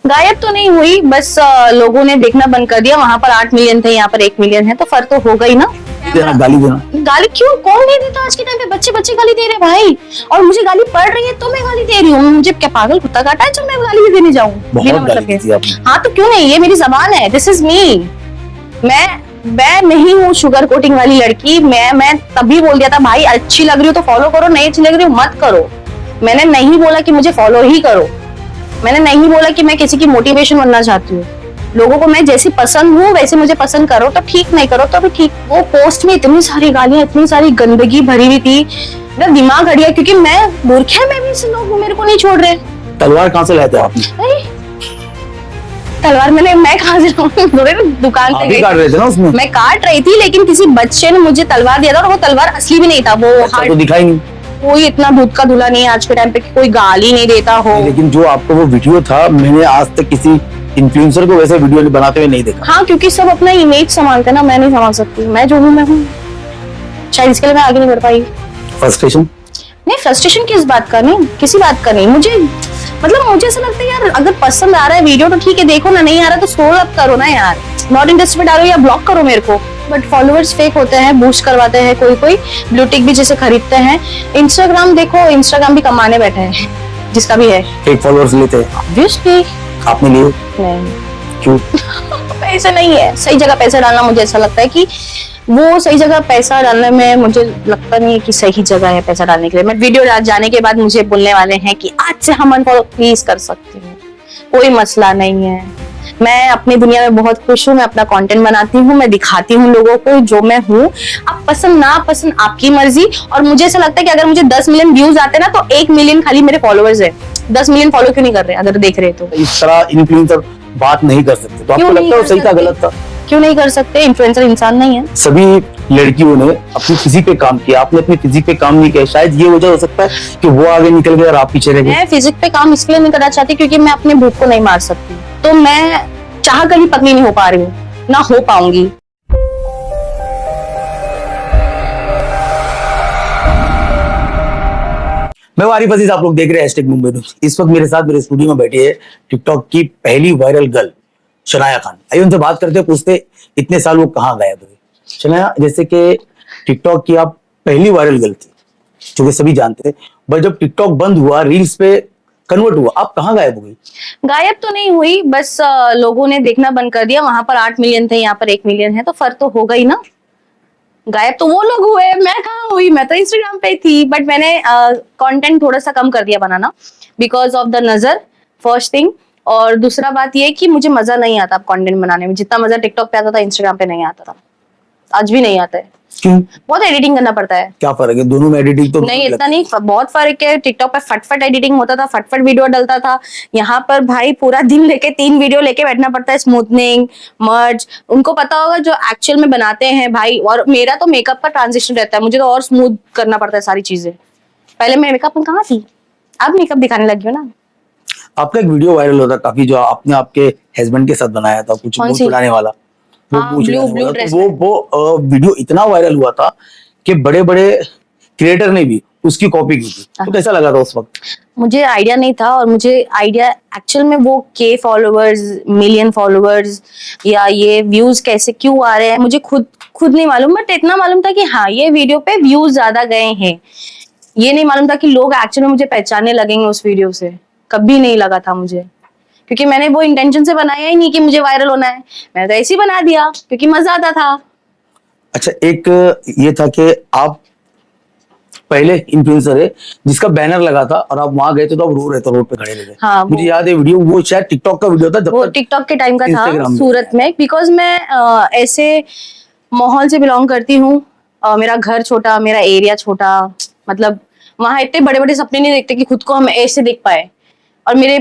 गायब तो नहीं हुई, बस लोगों ने देखना बंद कर दिया। वहां पर 8 मिलियन थे, यहाँ पर 1 मिलियन है, तो फर्क तो होगा ही ना। देना, गाली देना। गाली क्यों, कौन नहीं देता आज के टाइम पे? बच्चे बच्चे गाली दे रहे हैं भाई, और मुझे गाली पड़ रही है तो मैं गाली दे रही हूँ। मुझे क्या पागल कुत्ता काटा है जब मैं गाली भी देने जाऊँ बिना बहुत मतलब गाली के? दी आपने। हाँ तो क्यों नहीं, ये मेरी जबान है, दिस इज मी। मैं नहीं हूँ शुगर कोटिंग वाली लड़की। मैं तभी बोल दिया था भाई, अच्छी लग रही हो तो फॉलो करो, नहीं अच्छी लग रही हो मत करो। मैंने नहीं बोला कि मुझे फॉलो ही करो, मैंने नहीं बोला कि मैं किसी की मोटिवेशन बनना चाहती हूँ। लोगों को मैं जैसी पसंद हूँ वैसे मुझे पसंद करो तो ठीक, नहीं करो तो भी ठीक। वो पोस्ट में इतनी सारी गालियां, इतनी सारी गंदगी भरी हुई थी, मेरा दिमाग हट गया, क्योंकि मैं मूर्ख है, मैं भी ऐसे लोग मेरे को नहीं छोड़ रहे। तलवार कहाँ से लाए थे आपने? अरे तलवार मैं कहाँ से लाऊं? दुकान आप पे ही गई काट रहे थे ना उसमें? मैं काट रही थी, लेकिन किसी बच्चे ने मुझे तलवार दिया था, और वो तलवार असली भी नहीं था, वो अच्छा, तो दिखाई नहीं। कोई इतना दूध का धुला नहीं है आज के टाइम पे कि कोई गाली नहीं देता हो। लेकिन जो आपको वो वीडियो था, मैंने आज तक किसी इन्फ्लुएंसर को वैसे वीडियो बनाते हुए नहीं देखा। हाँ, क्योंकि सब अपना इमेज संभालते हैं ना, मैं नहीं संभाल सकती। मैं जो हूँ मैं हूँ, शायद इसके लिए मैं आगे नहीं बढ़ पाई। फ्रस्ट्रेशन? नहीं, फ्रस्ट्रेशन किस बात का नहीं, किसी बात का नहीं। मुझे मतलब मुझे ऐसा लगता है यार, अगर पसंद आ रहा है वीडियो तो ठीक है देखो ना, नहीं आ रहा तो स्क्रॉल अप करो ना यार। नॉट इंटरेस्टेड डालो या ब्लॉक करो मेरे को। बट फॉलोअर्स फेक होते हैं, बूस्ट करवाते हैं कोई ब्लू टिक भी जैसे खरीदते हैं। इंस्टाग्राम देखो, इंस्टाग्राम भी कमाने बैठे हैं, जिसका भी है। फेक फॉलोअर्स लेते हैं ऑब्वियसली। आपने लिए? नहीं, क्यों? पैसे नहीं है, सही जगह पैसा डालना, मुझे ऐसा लगता है कि वो सही जगह पैसा डालने में मुझे लगता नहीं है कि सही जगह है पैसा डालने के लिए। मैं वीडियो जाने के बाद मुझे बोलने वाले हैं कि आज से हम अनफॉलो प्लीज कर सकते हैं, कोई मसला नहीं है। मैं अपनी दुनिया में बहुत खुश हूँ, मैं अपना कंटेंट बनाती हूँ, मैं दिखाती हूँ लोगों को जो मैं हूँ। अब पसंद ना पसंद आपकी मर्जी। और मुझे ऐसा लगता है कि अगर मुझे 10 मिलियन व्यूज आते ना, तो 1 मिलियन खाली मेरे फॉलोअर्स है। 10 मिलियन फॉलो क्यों नहीं कर रहे अगर देख रहे तो? इस तरह इन्फ्लुएंसर बात नहीं कर सकते, तो आपको लगता है वो सही था गलत था? क्यों नहीं कर सकते? इन्फ्लुएंसर इंसान नहीं है? सभी लड़कियों ने अपनी फिजिक पे काम किया, आपने अपनी फिजिक पे काम नहीं किया। शायद ये वजह हो सकता है कि वो आगे निकल गए और आप पीछे रह गए। मैं फिजिक पे काम इसलिए नहीं करना चाहती क्योंकि मैं अपने भूख को नहीं मार सकती। तो मैं चाह कर भी पतली नहीं हो पा रही हूँ, ना हो पाऊंगी। मैं वारिफ अजीज, आप लोग देख रहे हैं #मुंबई न्यूज। इस वक्त मेरे साथ मेरे स्टूडियो में बैठी है टिकटॉक की पहली वायरल गर्ल शनाया खान। आइए उनसे बात करते हैं, पूछते इतने साल वो कहाँ गायब हुए। शनाया, जैसे कि टिकटॉक की आप पहली वायरल गर्ल थी, जो कि सभी जानते थे, बट जब टिकटॉक बंद हुआ, रील्स पे कन्वर्ट हुआ, आप कहाँ गायब हो गई? गायब तो नहीं हुई, बस लोगों ने देखना बंद कर दिया। वहां पर 8 मिलियन थे, यहाँ पर 1 मिलियन है, तो फर्क तो होगा ही ना। गायब तो वो लोग हुए, मैं कहाँ हुई? मैं तो इंस्टाग्राम पे थी, बट मैंने कंटेंट थोड़ा सा कम कर दिया बनाना, बिकॉज ऑफ द नजर, फर्स्ट थिंग। और दूसरा बात ये कि मुझे मजा नहीं आता कंटेंट बनाने में। जितना मजा टिकटॉक पे आता था, इंस्टाग्राम पे नहीं आता था, आज भी नहीं आता है। क्यों? बहुत एडिटिंग करना पड़ता है। क्या फर्क है दोनों में? एडिटिंग तो नहीं, इतना नहीं, बहुत फर्क है। टिकटॉक पे फटफट एडिटिंग होता था, फटफट वीडियो डलता था। यहाँ पर भाई पूरा दिन लेके 3 वीडियो लेके बैठना पड़ता है, स्मूथनिंग, मर्ज। उनको पता होगा जो एक्चुअल में बनाते हैं भाई। और मेरा तो मेकअप का ट्रांजिशन रहता है, मुझे तो और स्मूथ करना पड़ता है सारी चीजें। पहले मैं मेकअप में कहाँ थी, अब मेकअप दिखाने लगी हूँ ना। आपका एक वीडियो वायरल होता काफी, जो आपने आपके हस्बैंड के साथ बनाया था, कुछ मुंह फुलाने वाला, वो हाँ, पूछ ब्लू वाला, ड्रेस तो वो वीडियो इतना वायरल हुआ था कि बड़े बड़े क्रिएटर ने भी उसकी कॉपी की थी। तो कैसा लगा था उस वक्त? मुझे आइडिया नहीं था, और मुझे आइडिया एक्चुअल में वो के फॉलोअर्स, मिलियन फॉलोअर्स या ये व्यूज कैसे क्यों आ रहे हैं, मुझे खुद नहीं मालूम। बट इतना मालूम था कि हाँ, ये वीडियो पे व्यूज ज्यादा गए हैं। ये नहीं मालूम था कि लोग एक्चुअल में मुझे पहचानने लगेंगे उस वीडियो से। कभी नहीं लगा था मुझे, क्योंकि मैंने वो इंटेंशन से बनाया ही नहीं कि मुझे वायरल होना है। मैंने तो ऐसे ही बना दिया क्योंकि मजा आता था। अच्छा, एक ये था कि आप पहले इन्फ्लुएंसर है जिसका बैनर लगा था और आप वहां गए थे तो आप रो रहे थे, रोड पे खड़े रहे थे। हाँ, मुझे याद है वीडियो, वो शायद टिकटॉक का वीडियो था, जब वो तक टिकटॉक के टाइम का था, Instagram में सूरत में। बिकॉज मैं ऐसे माहौल से बिलोंग करती हूँ। मेरा घर छोटा, मेरा एरिया छोटा, मतलब वहां इतने बड़े बड़े सपने नहीं देखते कि खुद को हम ऐसे देख पाए। और मेरे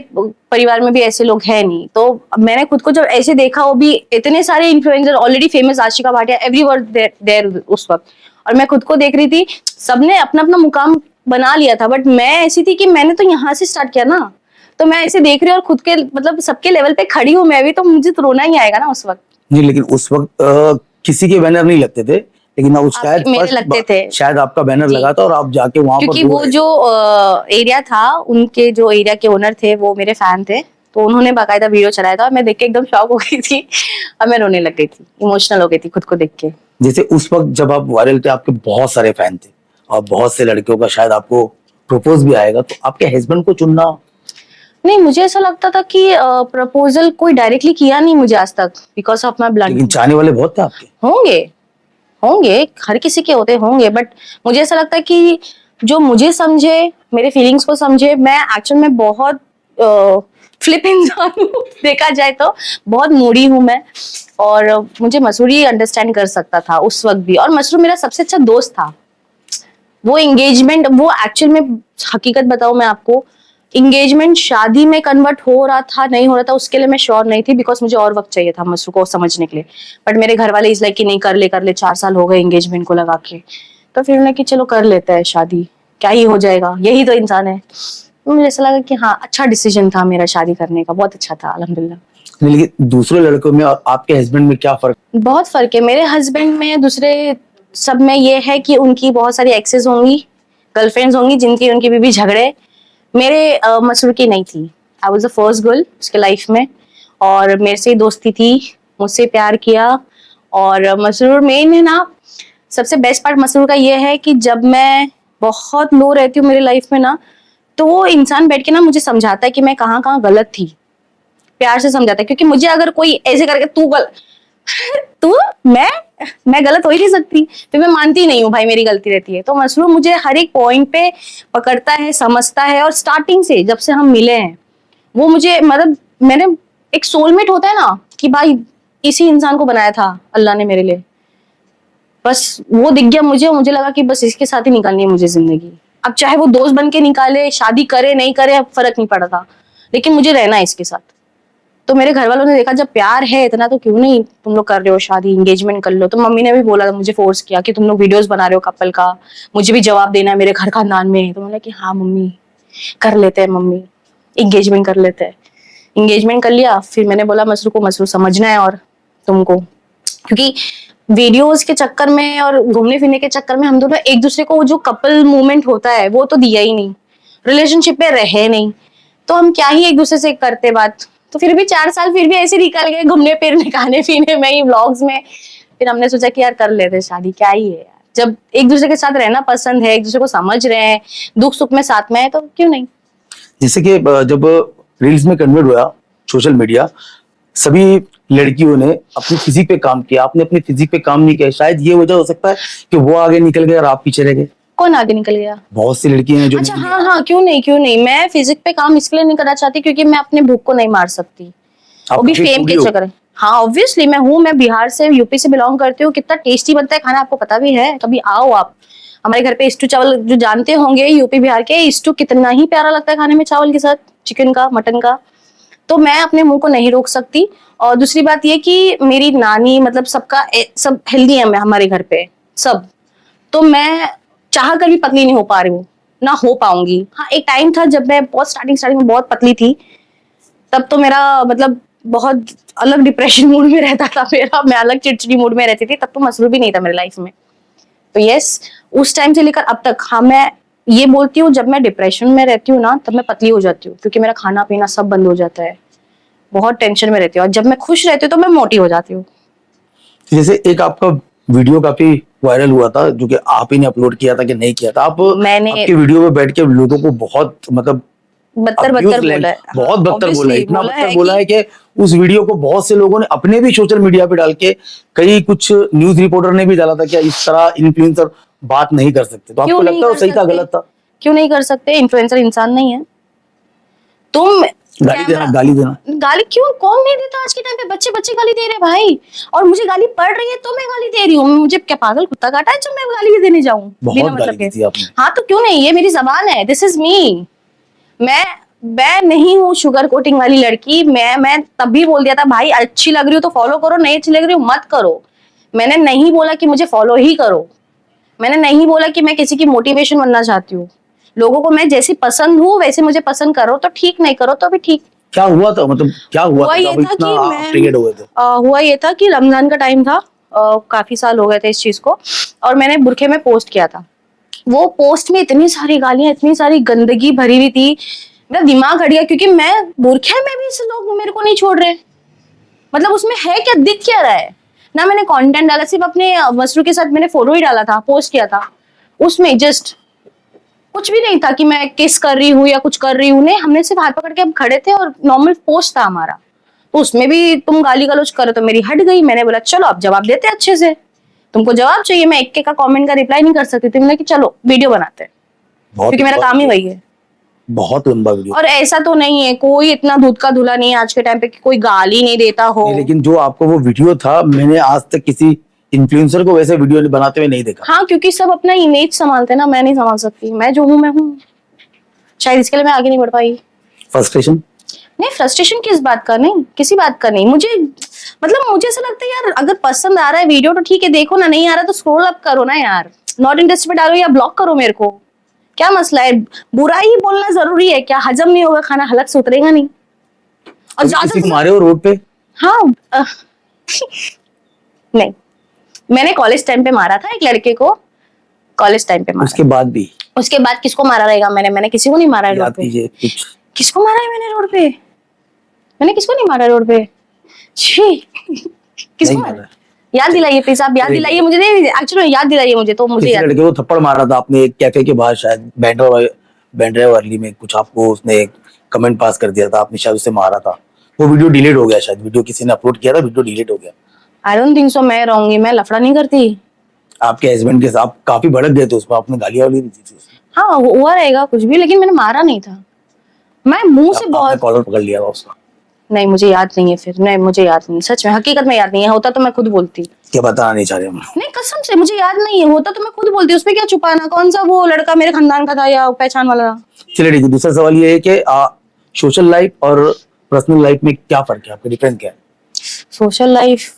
परिवार में भी ऐसे लोग हैं नहीं, तो मैंने खुद को जब ऐसे देखा, वो भी इतने सारे influencer already famous, Ashika Bhatia, everyone there उस वक्त। और मैं खुद को देख रही थी, सबने अपना अपना मुकाम बना लिया था, बट मैं ऐसी थी कि मैंने तो यहाँ से स्टार्ट किया ना। तो मैं ऐसे देख रही हूँ और खुद के मतलब सबके लेवल पे खड़ी हूँ मैं भी, तो मुझे तो रोना ही आएगा ना उस वक्त। नहीं, लेकिन उस वक्त किसी के बैनर नहीं लगते थे, लेकिन अब शायद मेरे लगते थे, शायद आपका बैनर लगा था और आप जाके वहां पर, क्योंकि वो जो एरिया था, उनके जो एरिया के ओनर थे वो मेरे फैन थे। तो उन्होंने बाकायदा वीडियो चलाया था, मैं देख के एकदम शॉक हो गई थी और मैं रोने लग गई थी, इमोशनल हो गई थी खुद को देख के। जैसे उस वक्त जब आप वायरल थे, आपके बहुत सारे फैन थे और बहुत से लड़कियों का शायद आपको प्रपोज भी आएगा, तो आपके हस्बैंड को चुनना। नहीं, मुझे ऐसा लगता था कि प्रपोजल कोई डायरेक्टली किया नहीं मुझे आज तक, बिकॉज ऑफ माई ब्लड। लेकिन चाहने वाले बहुत थे आपके। होंगे, होंगे, हर किसी के होते होंगे, बट मुझे ऐसा लगता है कि जो मुझे समझे, मेरे फीलिंग्स को समझे, मैं एक्चुअल में बहुत फ्लिप इंसान हूँ देखा जाए तो, बहुत मूडी हूँ मैं, और मुझे मसूरी अंडरस्टैंड कर सकता था उस वक्त भी, और मसरूर मेरा सबसे अच्छा दोस्त था। वो एंगेजमेंट, वो एक्चुअल में हकीकत बताऊं मैं आपको, एंगेजमेंट शादी में कन्वर्ट हो रहा था नहीं हो रहा था उसके लिए मैं श्योर नहीं थी, बिकॉज मुझे और वक्त चाहिए था मसरू को समझने के लिए। बट मेरे घर वाले इस लाइक कि नहीं, कर ले 4 साल हो गए एंगेजमेंट को लगा के, तो फिर उन्होंने कि चलो कर लेते हैं शादी, क्या ही हो जाएगा, यही तो इंसान है। तो मुझे ऐसा लगा कि हाँ, अच्छा डिसीजन था मेरा शादी करने का, बहुत अच्छा था अल्हम्दुलिल्लाह। लेकिन दूसरे लड़कों में और आपके हस्बैंड में क्या फर्क? बहुत फर्क है मेरे हस्बैंड में, दूसरे सब में ये है कि उनकी बहुत सारी एक्सेस होंगी, गर्लफ्रेंड्स होंगी जिनकी उनकी भी झगड़े। मेरे मसरूर की नहीं थी, I was the first girl उसके लाइफ में, और मेरे से दोस्ती थी, मुझसे प्यार किया। और मसरूर मेन है ना, सबसे बेस्ट पार्ट मसरूर का ये है कि जब मैं बहुत लो रहती हूँ मेरी लाइफ में ना, तो वो इंसान बैठ के ना मुझे समझाता है कि मैं कहाँ कहाँ गलत थी, प्यार से समझाता है। क्योंकि मुझे अगर कोई ऐसे करके तू मैं गलत हो ही नहीं सकती, तो मैं मानती नहीं हूँ भाई मेरी गलती रहती है। तो मसरूर मुझे हर एक पॉइंट पे पकड़ता है, समझता है, और स्टार्टिंग से जब से हम मिले हैं वो मुझे, मतलब मैंने, एक सोलमेट होता है ना कि भाई इसी इंसान को बनाया था अल्लाह ने मेरे लिए, बस वो दिख गया मुझे, मुझे लगा कि बस इसके साथ ही निकालनी है मुझे जिंदगी। अब चाहे वो दोस्त बन के निकाले, शादी करे नहीं करे, अब फर्क नहीं पड़ा था, लेकिन मुझे रहना है इसके साथ। तो मेरे घर वालों ने देखा जब प्यार है इतना तो क्यों नहीं तुम लोग कर रहे हो शादी, एंगेजमेंट कर लो। तो मम्मी ने भी बोला, मुझे फोर्स किया कि तुम लोग वीडियोस बना रहे हो कपल का, मुझे भी जवाब देना है मेरे घर खानदान में। तो मैंने कि हाँ मम्मी कर लेते हैं, मम्मी एंगेजमेंट कर लेते हैं। एंगेजमेंट कर लिया, फिर मैंने बोला मसरू को, मसरू समझना है और तुमको, क्योंकि वीडियोस के चक्कर में और घूमने फिरने के चक्कर में हम दोनों एक दूसरे को जो कपल मूवमेंट होता है वो तो दिया ही नहीं, रिलेशनशिप में रहे नहीं, तो हम क्या ही एक दूसरे से करते बात। तो फिर भी 4 साल फिर भी ऐसे निकल गए घूमने फिरने, खाने पीने में ही, व्लॉग्स में। फिर हमने सोचा कि यार कर लेते शादी, क्या ही है यार, जब एक दूसरे के साथ रहना पसंद है, एक दूसरे को समझ रहे हैं, दुख सुख में साथ में है, तो क्यों नहीं। जैसे कि जब रील्स में कन्वर्ट हुआ सोशल मीडिया, सभी लड़कियों ने अपनी फिजिक पे काम किया, आपने अपनी फिजिक पे काम नहीं किया। शायद ये वजह हो सकता है कि वो आगे निकल गए और आप पीछे रह गए। कौन आगे निकल गया? बहुत सी लड़कियां हैं जो अच्छा हाँ, क्यों नहीं, मैं फिजिक पे काम इसलिए नहीं करना चाहती क्योंकि मैं अपने भूख को नहीं मार सकती, वो भी फेम के चक्कर। हाँ ऑब्वियसली मैं बिहार से, यूपी से बिलोंग करती हूँ। कितना टेस्टी बनता है खाना आपको पता भी है, कभी आओ आप हमारे घर पे। स्टू चावल जो जानते होंगे यूपी बिहार के, स्टू कितना ही प्यारा लगता है खाने में चावल के साथ, चिकन का, मटन का। तो मैं अपने मुंह को नहीं रोक सकती। और दूसरी बात ये कि मेरी नानी, मतलब सब हेल्दी है हमारे घर पे सब, तो मैं चाह कर भी पतली नहीं हो पा रही हूँ, ना हो पाऊंगी। हाँ एक टाइम था जब मैं बहुत स्टार्टिंग में बहुत पतली थी, तब तो मेरा मतलब बहुत अलग डिप्रेशन मूड में रहता था मेरा, मैं अलग चिड़चिड़ी मूड में रहती थी, तब तो मसरूर भी नहीं था मेरी लाइफ में। तो यस, उस टाइम से लेकर अब तक, हाँ मैं ये बोलती हूँ, जब मैं डिप्रेशन में रहती हूँ ना तब मैं पतली हो जाती हूँ, क्योंकि मेरा खाना पीना सब बंद हो जाता है, बहुत टेंशन में रहती हूँ। और जब मैं खुश रहती हूँ तो मैं मोटी हो जाती हूँ। जैसे एक आपका वीडियो काफी वायरल हुआ था जो कि आप ही ने अपलोड किया था कि नहीं किया था, मैंने आपके वीडियो में बैठ के लोगों को बहुत मतलब बदतर बोला है, बहुत बदतर बोला है, इतना बदतर है बोला है कि उस वीडियो को बहुत से लोगों ने अपने भी सोशल मीडिया पे डाल के, कई कुछ न्यूज रिपोर्टर ने भी डाला था कि इस तरह इन्फ्लुएंसर बात नहीं कर सकते। तो आपको लगता है वो सही था गलत था? क्यों नहीं कर सकते, इन्फ्लुएंसर इंसान नहीं है? तुम गाली देना गाली क्यों, कौन नहीं देता आज के टाइम पे, बच्चे गाली दे रहे हैं भाई, और मुझे गाली पड़ रही है तो मैं गाली दे रही हूँ। मुझे क्या पागल कुत्ता काटा है जो मैं गाली भी देने जाऊँ बिना मतलब के? हाँ तो क्यों नहीं, ये मेरी जबान है, दिस इज मी। मैं नहीं हूँ शुगर कोटिंग वाली लड़की। मैं तब भी बोल दिया था भाई, अच्छी लग रही हो तो फॉलो करो, नहीं अच्छी लग रही हो मत करो। मैंने नहीं बोला कि मुझे फॉलो ही करो, मैंने नहीं बोला कि मैं किसी की मोटिवेशन बनना चाहती हूँ। लोगों को मैं जैसी पसंद हूँ वैसे मुझे पसंद करो तो ठीक, नहीं करो तो भी ठीक। क्या हुआ था, मतलब क्या हुआ ये था कि हुआ ये था कि रमजान का टाइम था, काफी साल हो गए थे इस चीज को, और मैंने बुरखे में पोस्ट किया था। वो पोस्ट में इतनी सारी गालियां, इतनी सारी गंदगी भरी हुई थी, मेरा दिमाग हट गया, क्योंकि मैं बुरखे में भी इस लोग मेरे को नहीं छोड़ रहे। मतलब उसमें है क्या, दिख क्या रहा है ना। मैंने कंटेंट डाला, सिर्फ अपने मसरू के साथ मैंने फोटो ही डाला था, पोस्ट किया था, उसमें जस्ट कुछ भी नहीं था कि मैं किस कर रही हूँ या कुछ कर रही हूँ। नहीं, हमने सिर्फ हाथ पकड़ के हम खड़े थे और नॉर्मल पोस्ट था हमारा। तो उसमें भी तुम गाली गलौज करो तो मेरी हट गई। मैंने बोला चलो अब जवाब देते हैं अच्छे से, तुमको जवाब चाहिए, मैं एक का कमेंट का रिप्लाई नहीं कर सकती थी। मैंने कि चलो वीडियो बनाते हैं, क्योंकि मेरा काम ही वही है। बहुत लंबा वीडियो। और ऐसा तो नहीं है कोई इतना दूध का धुला नहीं है आज के टाइम पे कि कोई गाली नहीं देता हो। नहीं, लेकिन जो आपको वो वीडियो था, मैंने आज तक किसी इन्फ्लुएंसर को वैसे वीडियो बनाते हुए नहीं देखा। हाँ, क्योंकि सब अपना इमेज संभालते हैं ना, मैं नहीं संभाल सकती। मैं जो हूँ मैं हूँ, शायद इसके लिए मैं आगे नहीं बढ़ पाई। फ्रस्ट्रेशन? नहीं, फ्रस्ट्रेशन किस बात का, नहीं किसी बात का नहीं। मुझे मतलब मुझे ऐसा लगता है यार, अगर पसंद आ रहा है वीडियो तो ठीक है देखो ना, नहीं आ रहा तो स्क्रॉल अप करो ना यार, नॉट इंटरेस्टेड पे डालो या ब्लॉक करो मेरे को, क्या मसला है। बुराई ही बोलना जरूरी है क्या? हजम नहीं होगा खाना, हलक से उतरेगा नहीं। और किसी को मारे हो रोड पे? हाँ नहीं, मैंने कॉलेज टाइम पे मारा था एक लड़के को, कॉलेज टाइम पे मारा। उसके बाद किसको मारा रहेगा? मैंने किसी को नहीं मारा है रोड पे। कुछ किसको मारा है मैंने रोड पे? मैंने किसको नहीं मारा रोड पे। छी किसको मारा? याद दिलाइए प्लीज, आप याद दिलाइए मुझे। नहीं एक्चुअली याद दिलाइए मुझे, तो मुझे याद। लड़के को थप्पड़ मारा था आपने एक कैफे के बाहर, शायद बैंड्रा वाली में कुछ, आपको उसने कमेंट पास कर दिया था, आपने शायद उसे मारा था। वो वीडियो डिलीट हो गया, शायद वीडियो किसी ने अपलोड किया था, वीडियो डिलीट हो गया। आई डोंट थिंक सो, मैं रहूंगी, मैं लफड़ा नहीं करती। आपके हस्बैंड के साथ काफी भड़क गए थे उसमें, आपने गालियां वाली दी थी। हाँ हुआ रहेगा कुछ भी, लेकिन मैंने मारा नहीं था। मैं मुंह से बहुत कॉलर पकड़ लिया था उसका। नहीं, मुझे याद नहीं है फिर। नहीं, मुझे याद नहीं, सच में हकीकत में याद नहीं है। होता तो मैं खुद बोलती। क्या बताना नहीं चाह रहे हम? नहीं कसम से मुझे याद नहीं है, होता तो मैं खुद बोलती। उसमें क्या छुपाना, कौन सा वो लड़का मेरे खानदान का था या पहचान वाला था। चलिए ठीक है, दूसरा सवाल ये है कि सोशल लाइफ और पर्सनल लाइफ में क्या फर्क है, आपका डिफरेंस क्या है? सोशल लाइफ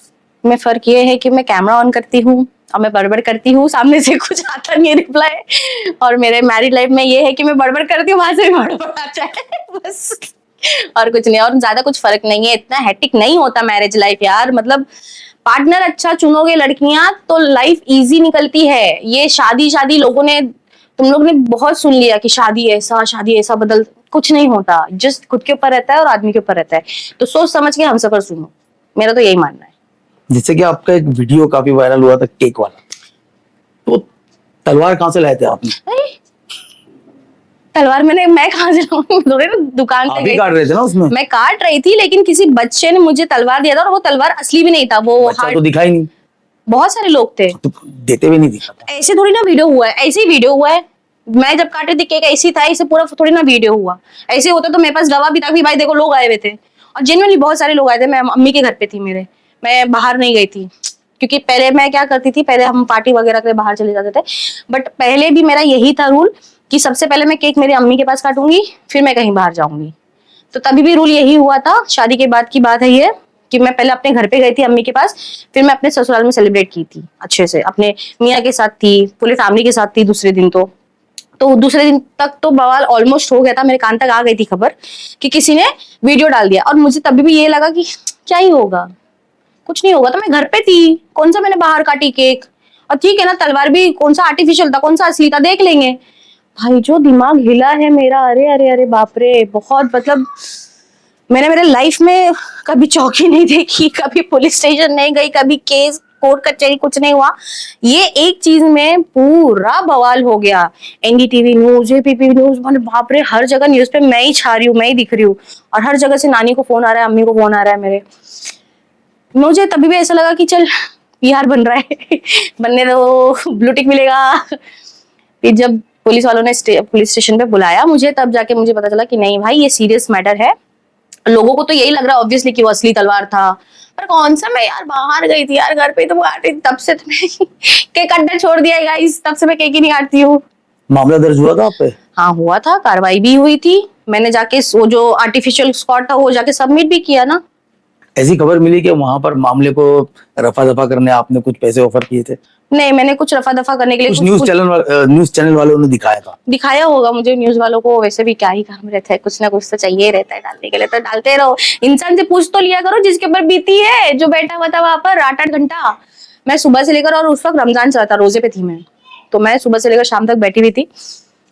में फर्क ये है कि मैं कैमरा ऑन करती हूँ और मैं बड़बड़ करती हूँ, सामने से कुछ आता नहीं है रिप्लाई। और मेरे मैरिड लाइफ में ये है कि मैं बड़बड़ करती हूँ, वहां से भी बड़बड़ आता है बस, और कुछ नहीं। और ज्यादा कुछ फर्क नहीं है, इतना हेक्टिक नहीं होता मैरिज लाइफ यार। मतलब पार्टनर अच्छा चुनोगे लड़कियां तो लाइफ इजी निकलती है। ये शादी लोगों ने, तुम लोग ने बहुत सुन लिया कि शादी ऐसा बदल, कुछ नहीं होता। जस्ट खुद के ऊपर रहता है और आदमी के ऊपर रहता है। तो सोच समझ के हमसफर सुनो, मेरा तो यही मानना है। जैसे कि आपका एक वीडियो काफी वायरल हुआ था केक वाला, तो तलवार कहाँ से लाए थे आपने? तलवार मैं कहाँ से लाऊं? दुकान पे गई, काट रहे थे ना उसमें? मैं काट रही थी, लेकिन किसी बच्चे ने मुझे तलवार दिया था और वो तलवार असली भी नहीं था। वो तो दिखा ही नहीं। बहुत सारे लोग थे, तो देते भी नहीं दिखा था। ऐसे थोड़ी ना वीडियो हुआ है, ऐसे ही वीडियो हुआ है। मैं जब काटे थे केक ऐसी था, ऐसे पूरा थोड़ी ना वीडियो हुआ। ऐसे होता तो मेरे पास गवाह भी था कि भाई देखो लोग आए हुए थे, और जेन्युइनली बहुत सारे लोग आए थे। मैं अम्मी के घर पे थी मेरे, मैं बाहर नहीं गई थी, क्योंकि पहले मैं क्या करती थी, पहले हम पार्टी वगैरह के लिए बाहर चले जाते थे। बट पहले भी मेरा यही था रूल कि सबसे पहले मैं केक मेरी अम्मी के पास काटूंगी, फिर मैं कहीं बाहर जाऊंगी। तो तभी भी रूल यही हुआ था। शादी के बाद की बात है ये, कि मैं पहले अपने घर पे गई थी अम्मी के पास, फिर मैं अपने ससुराल में सेलिब्रेट की थी अच्छे से, अपने मियाँ के साथ थी, पूरी फैमिली के साथ थी। दूसरे दिन तो दूसरे दिन तक तो बवाल ऑलमोस्ट हो गया था, मेरे कान तक आ गई थी खबर कि किसी ने वीडियो डाल दिया। और मुझे तभी भी ये लगा कि क्या ही होगा, कुछ नहीं होगा। तो मैं घर पे थी, कौन सा मैंने बाहर काटी केक। और ठीक है ना, तलवार भी कौन सा आर्टिफिशियल था कौन सा असली था देख लेंगे। भाई जो दिमाग हिला है मेरा, अरे अरे अरे बाप रे, बहुत मतलब मैंने मेरे लाइफ में कभी चौकी नहीं देखी, कभी पुलिस स्टेशन नहीं गई, कभी केस कोर्ट कचहरी कुछ नहीं हुआ। ये एक चीज में पूरा बवाल हो गया। एनडीटीवी न्यूज, एपीपी न्यूज, मैंने बाप रे, हर जगह न्यूज पे मैं ही छा रही हूँ, मैं ही दिख रही हूँ। और हर जगह से नानी को फोन आ रहा है, अम्मी को फोन आ रहा है मेरे। मुझे तभी भी ऐसा लगा कि चल पीआर बन रहा है बनने दो, ब्लू टिक मिलेगा। फिर जब पुलिस वालों ने पुलिस स्टेशन पे बुलाया मुझे, तब जाके मुझे पता चला कि नहीं भाई ये सीरियस मैटर है। लोगों को तो यही लग रहा है ऑब्वियसली कि वो असली तलवार था, पर कौन सा, मैं यार बाहर गई थी यार, घर पे तो काटी, तब से तो मैं केक कटना छोड़ दिया है गाइस, तब से मैं केक ही नहीं काटती हूँ। मामला दर्ज हुआ था आप पे? हाँ हुआ था, कार्रवाई भी हुई थी। मैंने जाके वो जो आर्टिफिशियल स्पॉट था वो जाके सबमिट भी किया ना। ऐसी खबर मिली कि वहां पर मामले को रफा दफा करने आपने कुछ पैसे ऑफर किए थे? नहीं, मैंने कुछ रफा दफा करने के लिए कुछ न्यूज चैनल वालों ने दिखाया था। दिखाया होगा मुझे, न्यूज वालों को वैसे भी क्या ही काम रहता है, कुछ ना कुछ तो चाहिए रहता है डालने के लिए, तो डालते रहो। इंसान से पूछ तो लिया करो जिसके ऊपर बीती है, जो बैठा हुआ था वहां पर 8-8 घंटा। मैं सुबह से लेकर, और उस वक्त रमजान चला था, रोजे पे थी मैं, तो मैं सुबह से लेकर शाम तक बैठी हुई थी।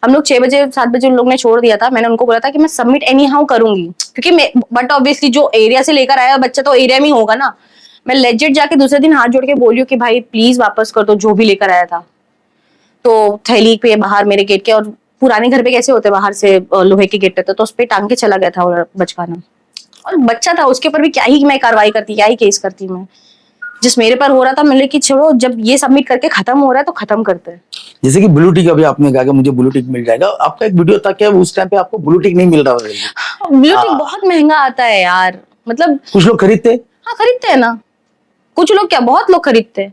हम लोग 6 बजे 7 बजे उन लोग ने छोड़ दिया था। मैंने उनको बोला था कि मैं सबमिट एनी हाउ करूंगी, क्योंकि मैं बट ऑब्वियसली जो एरिया से लेकर आया बच्चा तो एरिया में ही होगा ना। मैं लेजिट जाके दूसरे दिन हाथ जोड़ के बोली कि भाई प्लीज वापस कर दो जो भी लेकर आया था। तो थैली पे बाहर मेरे गेट के, और पुराने घर पे कैसे होते बाहर से लोहे के गेट थे, तो उस पे टांग के चला गया था वो बचकाना। और बच्चा था, उसके ऊपर भी क्या ही मैं कार्रवाई करती, क्या ही केस करती मैं। जिस मेरे पर हो रहा था मैंने कि छोड़ो, जब ये सबमिट करके खत्म हो रहा है तो खत्म करते हैं। जैसे कि ब्लू टिक, अभी आपने कहा कि मुझे ब्लू टिक मिल जाएगा, आपका एक वीडियो था क्या उस टाइम पे आपको ब्लू टिक नहीं मिल रहा था जल्दी? ब्लू टिक बहुत महंगा आता है यार, मतलब कुछ लोग खरीदते, हाँ खरीदते हैं ना, कुछ लोग क्या, बहुत लोग खरीदते हैं,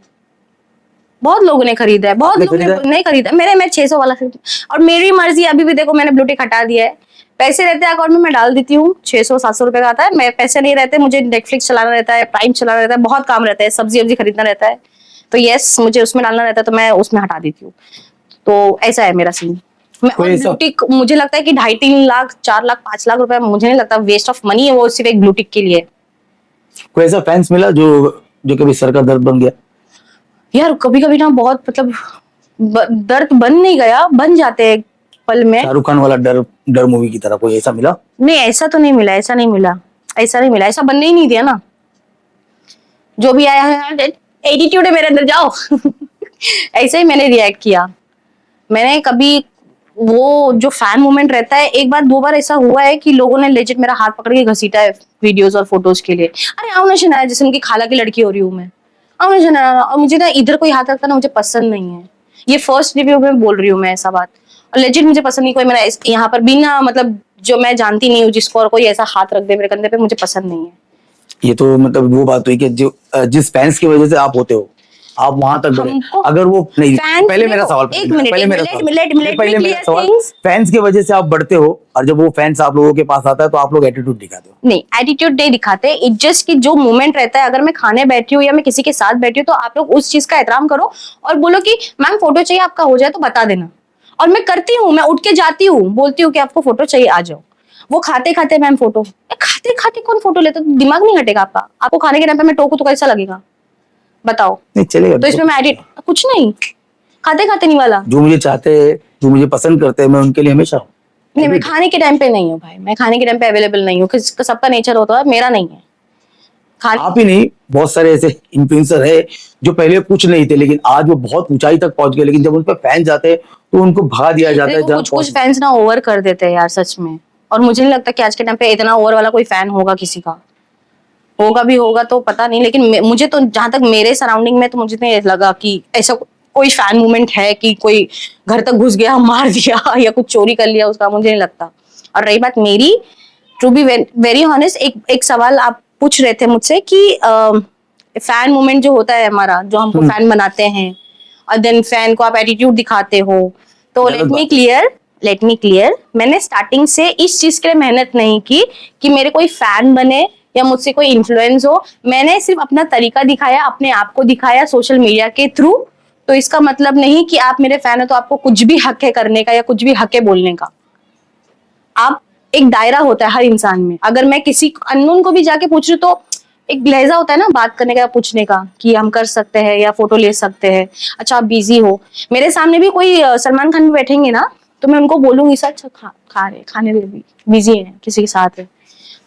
बहुत लोगों ने खरीदा है, बहुत आपने लोगों ने खरीदा? नहीं खरीदा। मैं 600 वाला खरीदी, और मेरी मर्जी। अभी भी देखो मैंने ब्लू टिक हटा दिया है, पैसे रहते हैं अकाउंट में मैं डाल देती हूँ, 600-700 रुपए का आता है। मैं पैसे नहीं रहते, मुझे नेटफ्लिक्स चलाना रहता है, प्राइम चलाना रहता है, बहुत काम रहता है, सब्जी वब्जी खरीदना रहता है, तो यस मुझे उसमें डालना रहता है, तो मैं उसमें हटा देती हूँ। तो ऐसा है मेरा सीन। कोई ऐसा- ब्लू टिक मुझे लगता है कि 2.5-3 लाख 4 लाख 5 लाख रुपए, मुझे नहीं लगता वेस्ट ऑफ मनी है वो सिर्फ एक ब्लू टिक के लिए। कोई ऐसा फैंस मिला जो जो कभी सर का दर्द बन गया? यार कभी कभी ना बहुत मतलब दर्द बन नहीं गया, बन जाते हैं पल में। शाहरुख खान वाला डर, डर मूवी की तरह कोई ऐसा मिला? नहीं ऐसा तो नहीं मिला, ऐसा नहीं मिला, ऐसा नहीं मिला, ऐसा बनने ही नहीं दिया ना। जो भी आया है एटीट्यूड है मेरे अंदर, जाओ ऐसे ही मैंने रिएक्ट किया। मैंने कभी वो जो फैन मूवमेंट रहता है, एक बार 2 बार ऐसा हुआ है कि लोगों ने लेजिट मेरा हाथ पकड़ के घसीटा है वीडियोस और फोटोज के लिए। अरे आओ ना शनाया, जैसे उनकी खाला की लड़की हो रही हूँ मैं, आओ ना शनाया। और मुझे ना इधर कोई हाथ रखता ना मुझे पसंद नहीं है। ये फर्स्ट रिव्यू में बोल रही हूँ मैं ऐसा बात, और लेजिट मुझे पसंद नहीं कोई मेरा यहाँ पर बिना मतलब जो मैं जानती नहीं हूँ जिसको, और कोई ऐसा हाथ रख दे मेरे कंधे पे, मुझे पसंद नहीं है। ये तो मतलब वो बात हुई कि जो जिस फैंस की वजह से आप होते हो, आप वहां तक बढ़े। हमको अगर वो नहीं, फैंस पहले मेरा देखो, सवाल, एक मिनट, पहले एक मेरा मिनट, सवाल, let me पहले मेरा clear सवाल, things। फैंस की वजह से आप बढ़ते हो, और जब वो फैंस आप लोगों के पास आता है तो आप लोग एटीट्यूड दिखाते हो। नहीं एटीट्यूड नहीं दिखाते, इट जस्ट कि जो मोमेंट रहता है, अगर मैं खाने बैठी हूँ या मैं किसी के साथ बैठी हूँ तो आप लोग उस चीज का एहतराम करो और बोलो कि मैम फोटो चाहिए, आपका हो जाए तो बता देना। और मैं करती हूँ, मैं उठ के जाती हूँ, बोलती हूँ कि आपको फोटो चाहिए आ जाओ। वो खाते खाते मैम फोटो, खाते खाते कौन फोटो लेता, तो दिमाग नहीं हटेगा आपका? आपको खाने के टाइम पे मैं टोकू तो कैसा लगेगा बताओ? नहीं चलेगा, तो इसमें मैं एडिट कुछ नहीं, खाते खाते नहीं वाला। जो मुझे चाहते हैं, जो मुझे पसंद करते हैं, मैं उनके लिए हमेशा हूँ। नहीं मैं खाने के टाइम पे नहीं हूँ भाई, मैं खाने के टाइम पे अवेलेबल नहीं हूँ, सबका नेचर होता है, मेरा नहीं है खाने। आप ही नहीं, बहुत सारे ऐसे इन्फ्लुएंसर है जो पहले कुछ नहीं थे लेकिन आज वो बहुत ऊंचाई तक पहुंच गए, लेकिन जब उन पर फैन जाते हैं तो उनको भगा दिया जाता है। देखो कुछ कुछ फैंस ना ओवर कर देते हैं यार सच में, और मुझे नहीं लगता कि आज के टाइम पे इतना ओवर वाला कोई फैन होगा किसी का, होगा भी होगा तो पता नहीं, लेकिन मुझे तो जहां तक मेरे सराउंडिंग में तो मुझे नहीं लगा कि ऐसा कोई फैन मूवमेंट है कि कोई घर तक घुस गया मार दिया या कुछ चोरी कर लिया उसका, मुझे नहीं लगता। और रही बात मेरी, टू बी वेरी ऑनेस्ट, एक सवाल आप पूछ रहे थे मुझसे कि फैन मूवमेंट जो होता है हमारा, जो हमको फैन बनाते हैं और देन फैन को आप एटीट्यूड दिखाते हो, तो लेट मी क्लियर, मैंने स्टार्टिंग से इस चीज के लिए मेहनत नहीं की कि मेरे कोई फैन बने या मुझसे कोई इन्फ्लुएंस हो। मैंने सिर्फ अपना तरीका दिखाया, अपने आप को दिखाया सोशल मीडिया के थ्रू। तो इसका मतलब नहीं कि आप मेरे फैन हो तो आपको कुछ भी हक है करने का या कुछ भी हक है बोलने का। आप एक दायरा होता है हर इंसान में, अगर मैं किसी अननोन को भी जाके पूछ रही हूँ तो एक लहजा होता है ना बात करने का, पूछने का कि हम कर सकते हैं या फोटो ले सकते हैं। अच्छा आप बिजी हो, मेरे सामने भी कोई सलमान खान भी बैठेंगे ना तो मैं उनको बोलूंगी सर अच्छा खा रहे, खाने दे, बिजी है किसी के साथ है।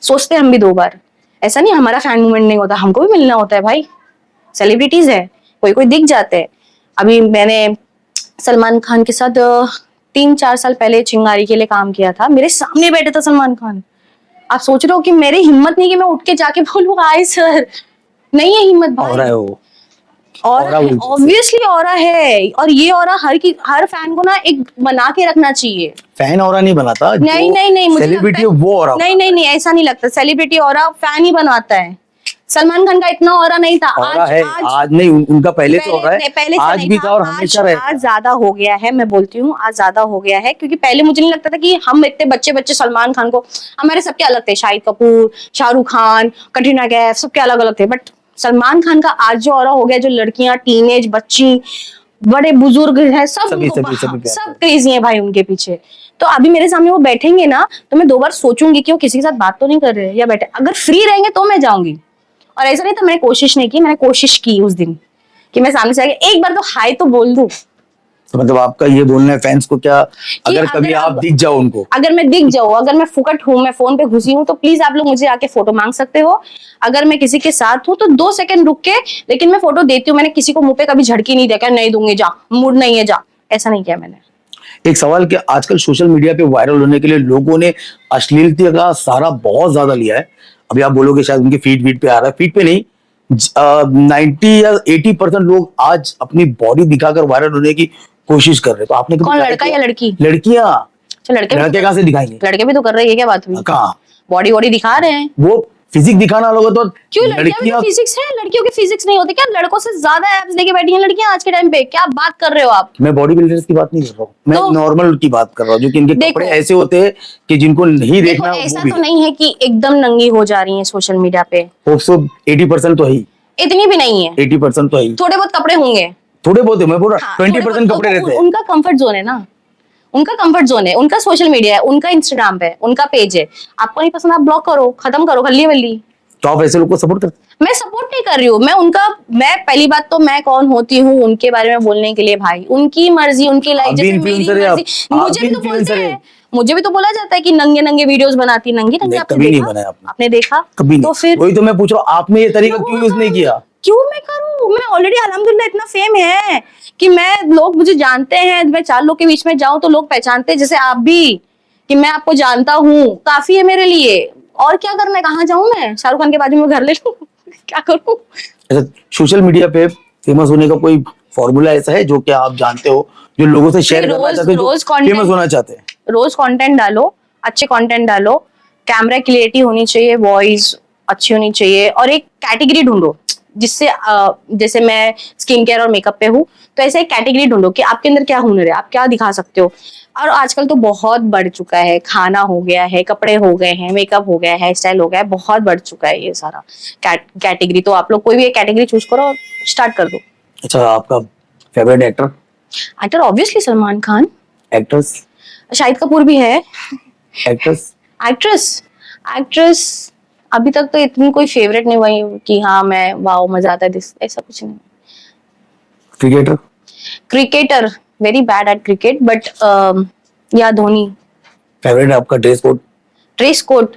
सोचते हम भी 2 बार, ऐसा नहीं हमारा फैन मूवमेंट नहीं होता, हमको भी मिलना होता है भाई, सेलिब्रिटीज है, कोई कोई दिख जाते हैं। अभी मैंने सलमान खान के साथ 3-4 साल पहले चिंगारी के लिए काम किया था, मेरे सामने बैठे था सलमान खान। आप सोच रहे हो कि मेरी हिम्मत नहीं कि मैं उठ के जाके बोलूँ हाय सर, नहीं है हिम्मत भाई। और है वो, और ऑब्वियसली ऑरा है, और ये ऑरा हर फैन को ना एक बना के रखना चाहिए। फैन ऑरा नहीं बनाता, नहीं नहीं नहीं, मुझे सेलिब्रिटी लगता है वो ऑरा। नहीं नहीं नहीं, ऐसा नहीं लगता, सेलिब्रिटी ऑरा फैन ही बनवाता है। सलमान खान का इतना ऑरा नहीं था, ऑरा है आज नहीं, उनका पहले से ऑरा है, पहले से आज नहीं भी था, था और हमेशा रहेगा। आज ज्यादा हो गया है, मैं बोलती हूँ आज ज्यादा हो गया है, क्योंकि पहले मुझे नहीं लगता था कि हम इतने बच्चे बच्चे सलमान खान को, हमारे सबके अलग थे, शाहिद कपूर, शाहरुख खान, कटरीना कैफ, सबके अलग अलग थे, बट सलमान खान का आज जो ऑरा हो गया, जो लड़कियां टीनेज बच्ची बड़े बुजुर्ग है सब सब क्रेजी है भाई उनके पीछे। तो अभी मेरे सामने वो बैठेंगे ना तो मैं 2 बार सोचूंगी कि वो किसी के साथ बात तो नहीं कर रहे या बैठे, अगर फ्री रहेंगे तो मैं जाऊंगी। और ऐसा नहीं था मैंने कोशिश नहीं की, मैंने कोशिश की उस दिन कि मैं सामने से आके एक बार तो हाय तो बोल दूं, तो मतलब आपका ये बोलना है फैंस को क्या, अगर कभी अगर आप दिख जाओ उनको, अगर मैं दिख जाऊं, अगर मैं फुकट हूं, मैं फोन पे घुसी हूं, तो प्लीज आप लोग मुझे आके फोटो मांग सकते हो। अगर मैं किसी के साथ हूं तो 2 सेकंड रुक के, लेकिन मैं फोटो देती हूँ। मैंने किसी को मुंह पे कभी झड़की नहीं देखा, नहीं दूंगी जा, मूड नहीं है जा, ऐसा नहीं किया मैंने। एक सवाल कि आजकल सोशल मीडिया पे वायरल होने के लिए लोगों ने अश्लीलता का सहारा बहुत ज्यादा लिया है। अभी आप बोलोगे शायद उनके फीड पे आ रहा है, फीड पे नहीं, 90 या 80% लोग आज अपनी बॉडी दिखाकर वायरल होने की कोशिश कर रहे हैं। तो आपने कभी कौन, ट्राई लड़का किया? या लड़की? लड़कियां। अच्छा, लड़के कहाँ से दिखाएंगे? लड़के भी तो कर रहे हैं, ये क्या बात हुई? कहाँ? बॉडी वॉडी दिखा रहे हैं। वो फिजिक दिखाना अलग होता, तो क्यों, लड़कियां भी तो फिजिक्स है, लड़कियों की फिजिक्स नहीं होती क्या? लड़कों से ज्यादा एब्स लेके बैठी हैं लड़कियां आज के टाइम पे, क्या बात कर रहे हो आप? मैं बॉडी बिल्डर्स की बात नहीं कर रहा हूँ, मैं तो नॉर्मल की बात कर रहा हूँ, जो कि इनके देखो, कपड़े ऐसे होते हैं कि जिनको नहीं देखो देखना ऐसा वो भी। तो नहीं है कि एकदम नंगी हो जा रही हैं सोशल मीडिया पे, होप सो 80% तो है ही, इतनी भी नहीं है, 80% तो है ही। थोड़े बहुत कपड़े होंगे। थोड़े बहुत है, मैं बोल रहा हाँ, 20% कपड़े रहते हैं। उनका कंफर्ट जोन है ना, उनका कंफर्ट जोन है, उनका सोशल मीडिया है, उनका इंस्टाग्राम पे, उनका पेज है। आपको नहीं पसंद, आप ब्लॉक करो, खत्म करो, खल्ली बल्ली। तो आप ऐसे लोग को सपोर्ट करते मैं सपोर्ट नहीं कर रही हूँ, मैं पहली बात तो मैं कौन होती हूँ उनके बारे में बोलने के लिए? भाई उनकी मर्जी, उनकी लाइफ, आप भी जैसे मेरी इन्फ्लुएंसर है, मर्जी। आप मुझे भी भी तो बोलते इन्फ्लुएंसर हैं, है। मुझे भी तो बोला जाता है कि नंगे नंगे वीडियोस बनाती, नंगे नंगे। नहीं, आपने कभी नहीं देखा? बनाया आपने। आपने देखा? कभी तो नहीं। फिर वही तो मैं पूछ रहा हूँ, आपने ये तरीका क्यों यूज नहीं किया? क्यों मैं करूँ? मैं ऑलरेडी अल्हम्दुलिल्लाह इतना फेम है कि लोग मुझे जानते हैं। मैं 4 लोग के बीच में जाऊं तो लोग पहचानते हैं, जैसे आप भी, कि मैं आपको जानता हूँ, काफी है मेरे लिए। और क्या करना है? कहाँ जाऊं मैं? शाहरुख खान के बाजू में घर ले लूं? क्या करूं? अच्छा, सोशल मीडिया पे फेमस होने का कोई फॉर्मूला ऐसा है जो कि आप जानते हो, जो लोगों से शेयर करना चाहते हो, जो रोज फेमस होना चाहते हैं? रोज कंटेंट डालो, अच्छे कंटेंट डालो, कैमरा क्लियरिटी होनी चाहिए, वॉइस अच्छी होनी चाहिए, और एक कैटेगरी ढूंढो जिससे जैसे मैं स्किन केयर और मेकअप पे हूँ, तो ऐसे एक कैटेगरी ढूंढो कि आपके अंदर क्या हुनर है, आप क्या दिखा सकते हो। और आजकल तो बहुत बढ़ चुका है, खाना हो गया है, कपड़े हो गए हैं, मेकअप हो गया है, हेयर स्टाइल हो गया है, बहुत बढ़ चुका है ये सारा कैटेगरी। तो आप लोग कोई भी एक कैटेगरी चूज करो और स्टार्ट कर दो। अच्छा, आपका favourite actor? Actor obviously Salman Khan. Actress? Shahid Kapoor भी है। एक्ट्रेस? एक्ट्रेस एक्ट्रेस अभी तक तो इतनी कोई फेवरेट नहीं हुई कि हाँ मैं वाओ मजा आता है दिस, ऐसा कुछ नहीं। Cricketer? Cricketer very bad at cricket, but या धोनी। फेवरेट आपका ड्रेस कोड? ड्रेस कोड,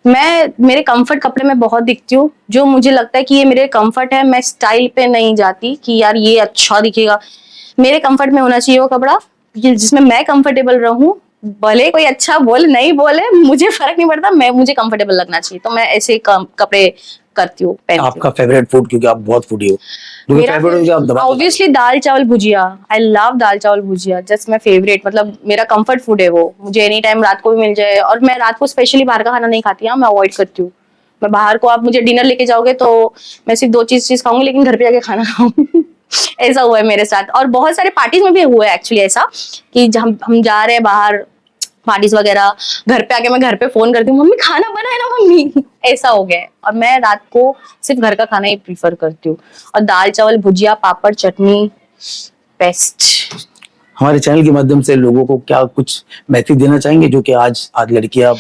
मैं मेरे कंफर्ट कपड़े में बहुत दिखती हूँ, जो मुझे लगता है कि ये मेरे कंफर्ट है। मैं स्टाइल पे नहीं जाती कि यार ये अच्छा दिखेगा। मेरे कंफर्ट में होना चाहिए वो कपड़ा जिसमें मैं कंफर्टेबल रहूं। भले कोई अच्छा बोले नहीं बोले, मुझे फर्क नहीं पड़ता, मुझे कंफर्टेबल लगना चाहिए। तो मैं ऐसे कपड़े करती हूँ, पहनती हूँ। आपका फेवरेट फूड, क्योंकि आप बहुत फूडी हो, जो फेवरेट हो आप दबा ऑब्वियसली दाल चावल भुजिया। आई लव दाल चावल भुजिया, जस्ट माई फेवरेट, मतलब मेरा कंफर्ट फूड है वो। मुझे एनी टाइम रात को भी मिल जाए, और मैं रात को स्पेशली बाहर का खाना नहीं खाती, मैं अवॉइड करती हूँ। मैं बाहर को, आप मुझे डिनर लेके जाओगे तो मैं सिर्फ 2 चीज खाऊंगी, लेकिन घर पे जाके खाना खाऊंगी। ऐसा हुआ है मेरे साथ, और बहुत सारे पार्टीज में भी हुआ है एक्चुअली ऐसा, कि हम जा रहे हैं बाहर पार्टीज वगैरह, घर पे आके मैं घर पे फोन करती हूँ, मम्मी खाना बना है ना मम्मी, ऐसा हो गया है। और मैं रात को सिर्फ घर का खाना ही प्रीफर करती हूँ, और दाल चावल भुजिया पापड़ चटनी बेस्ट। हमारे चैनल के माध्यम से लोगों को क्या कुछ मैसेज देना चाहेंगे, जो कि आज लड़कियां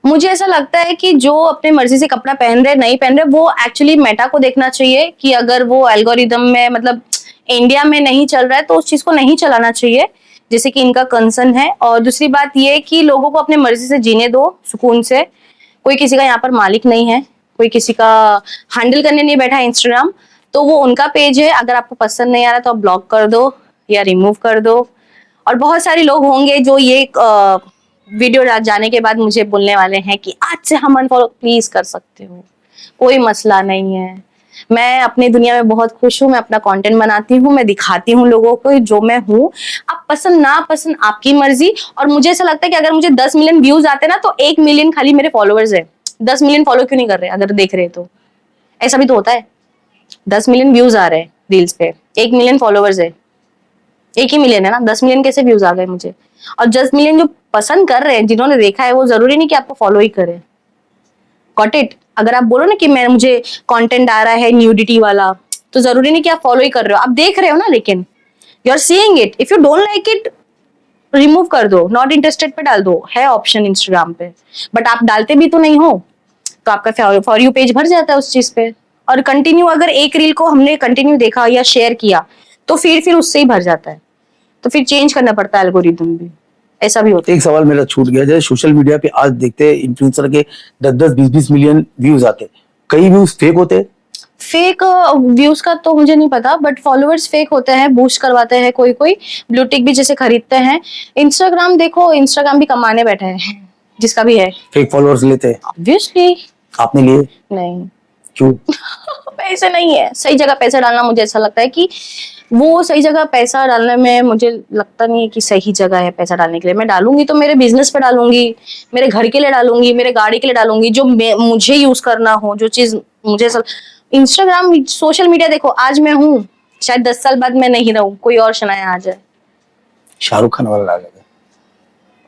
मुझे ऐसा लगता है कि जो अपने मर्जी से कपड़ा पहन रहे नहीं पहन रहे, वो एक्चुअली मेटा को देखना चाहिए कि अगर वो एल्गोरिदम में, मतलब इंडिया में नहीं चल रहा है, तो उस चीज को नहीं चलाना चाहिए, जैसे कि इनका कंसर्न है। और दूसरी बात ये कि लोगों को अपने मर्जी से जीने दो सुकून से। कोई किसी का यहाँ पर मालिक नहीं है, कोई किसी का हैंडल करने नहीं बैठा है इंस्टाग्राम, तो वो उनका पेज है। अगर आपको पसंद नहीं आ रहा तो आप ब्लॉक कर दो या रिमूव कर दो। और बहुत सारे लोग होंगे जो ये वीडियो जाने के बाद मुझे बोलने वाले हैं कि आज से हम अनफॉलो, प्लीज कर सकते हो, कोई मसला नहीं है। मैं अपनी दुनिया में बहुत खुश हूँ, मैं अपना कंटेंट बनाती हूँ, मैं दिखाती हूँ लोगों को जो मैं हूँ। आप पसंद ना पसंद आपकी मर्जी। और मुझे ऐसा लगता है कि अगर मुझे 10 मिलियन व्यूज आते ना, तो 1 मिलियन खाली मेरे फॉलोअर्स है, 10 मिलियन फॉलो क्यों नहीं कर रहे? अगर देख रहे तो ऐसा भी तो होता है। 10 मिलियन व्यूज आ रहे हैं रील्स पे, 1 मिलियन फॉलोअर्स है, 1 ही मिलियन है ना, 10 मिलियन कैसे व्यूज आ गए मुझे? और 10 मिलियन जो पसंद कर रहे हैं, जिन्होंने देखा है, वो जरूरी नहीं कि आपको फॉलो ही करें। Got it? अगर आप बोलो ना कि मुझे कंटेंट आ रहा है न्यूडिटी वाला, तो जरूरी नहीं कि आप फॉलो ही कर रहे हो, आप देख रहे हो ना, लेकिन you are seeing it. If you don't like it, remove कर दो, नॉट इंटरेस्टेड पे डाल दो, है ऑप्शन इंस्टाग्राम पे। बट आप डालते भी तो नहीं हो, तो आपका फॉर यू पेज भर जाता है उस चीज पे। और कंटिन्यू, अगर एक रील को हमने कंटिन्यू देखा या शेयर किया, तो फिर उससे ही भर जाता है। तो फिर चेंज करना पड़ता है एल्गोरिदम भी, ऐसा भी होता एक सवाल मेरा छूट गया, जैसे सोशल मीडिया पे आज देखते हैं इन्फ्लुएंसर के 10-10, 20-20 मिलियन व्यूज आते, कई व्यूज फेक होते हैं। फेक व्यूज का तो मुझे नहीं पता, बट फॉलोअर्स फेक होते हैं, बूस्ट करवाते हैं कोई कोई, ब्लू टिक भी जैसे खरीदते हैं। इंस्टाग्राम देखो, इंस्टाग्राम भी कमाने बैठा है जिसका भी है, फेक फॉलोअर्स लेते हैं, ऑब्वियसली। आपने लिए? नहीं, क्यों? पैसे नहीं है, सही जगह पैसा डालना, मुझे ऐसा लगता है कि वो सही जगह पैसा डालने में मुझे लगता नहीं है कि सही जगह है पैसा डालने के लिए। मैं डालूंगी तो मेरे बिजनेस पे डालूंगी, मेरे घर के लिए डालूंगी, मेरे गाड़ी के लिए डालूंगी, जो मुझे यूज करना हो, जो चीज मुझे इंस्टाग्राम सोशल मीडिया देखो, आज मैं हूँ, शायद 10 साल बाद मैं नहीं रहूं, कोई और शनाया आ जाए। शाहरुख खान वाला डालेगा?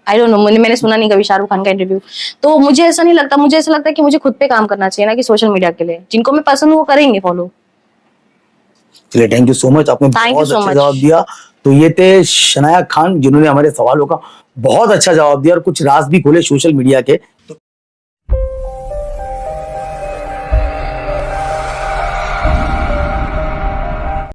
आई डोंट नो, मैंने सुना नहीं कभी शाहरुख खान का इंटरव्यू, तो मुझे ऐसा नहीं लगता। मुझे ऐसा लगता है कि मुझे खुद पे काम करना चाहिए ना कि सोशल मीडिया के लिए। जिनको मैं पसंद हूँ वो करेंगे फॉलो। चलिए, थैंक यू सो मच, आपने Thank you बहुत so अच्छा much. जवाब दिया। तो ये थे शनाया खान, जिन्होंने हमारे सवालों का बहुत अच्छा जवाब दिया और कुछ राज भी खोले सोशल मीडिया के